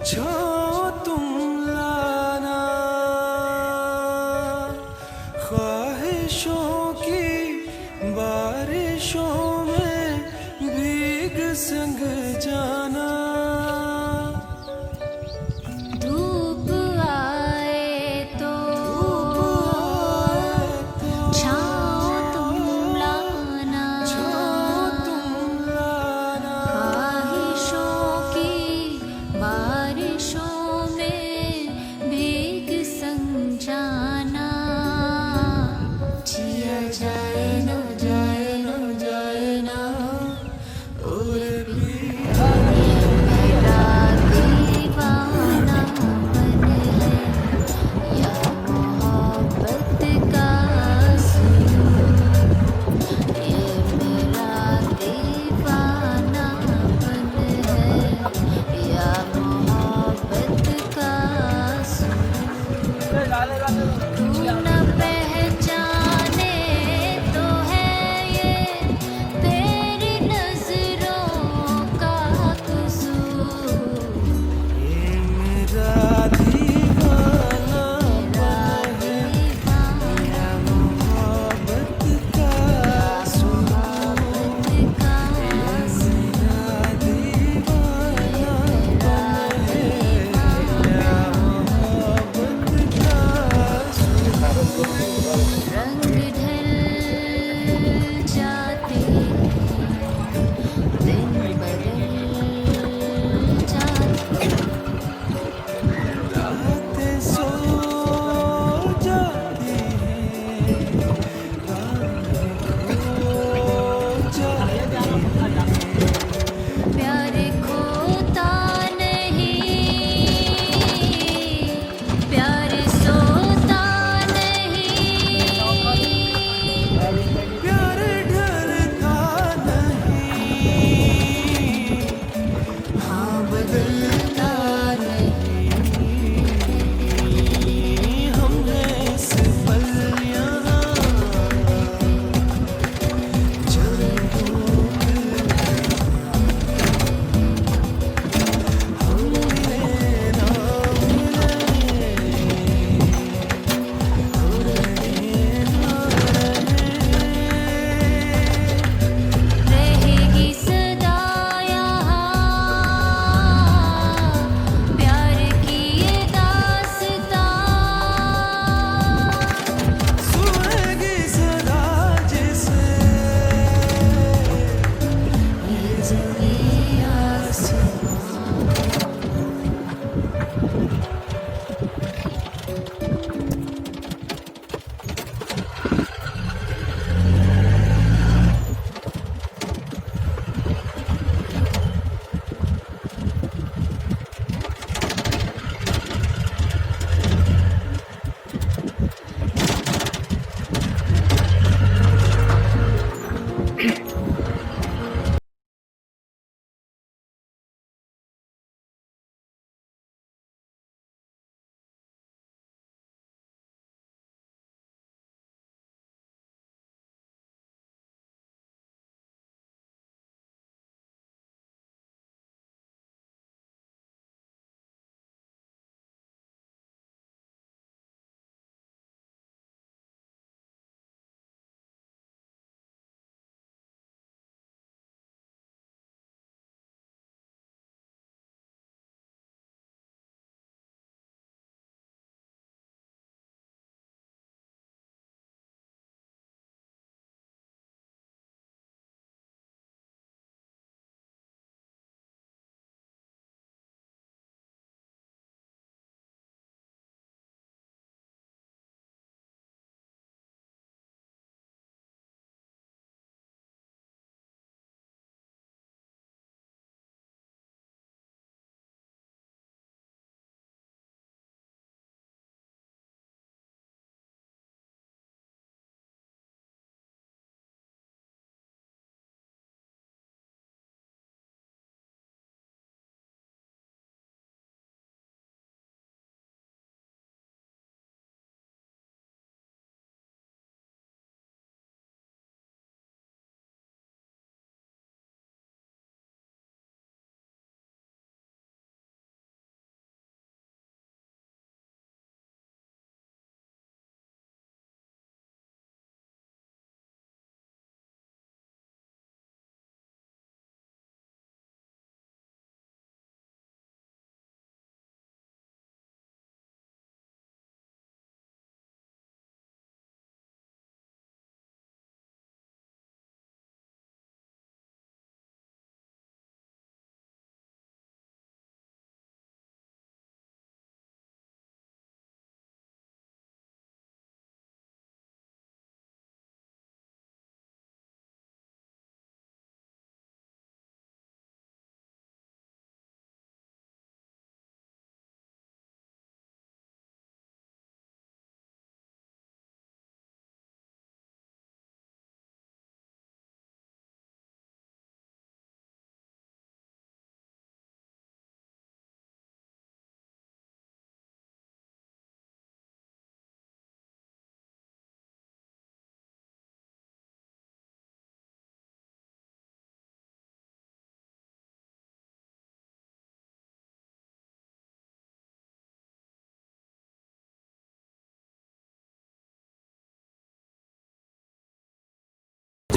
छाँव तुम लाना, ख्वाहिशों की बारिशों में भीग संग जाना। धूप आए तो छाँव तुम लाना, ख्वाहिशों की बारिशों में भीग संग जाना। जिया जाए न जाए न जाए ना और भी मेरा दीवानापन है या मोहब्बत का सुरूर। ये मेरा दीवानापन है या मोहब्बत का सुरूर। तू न पहचाने तो है ये तेरी नजरों का कसूर। ये मेरा दीवानापन है या मोहब्बत का मोहब्बत का मेरा दीवानापन है या मोहब्बत का रंग ढल जाते दिन बदल जाते। रातें सो जाती हैं, रातें खो जाती हैं। प्यार खोता नहीं, प्यार सोता नहीं, प्यार ढलता नहीं, हाँ बदलता नहीं। हमने इस पल यहाँ चल रहेगी सदा यहाँ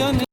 जन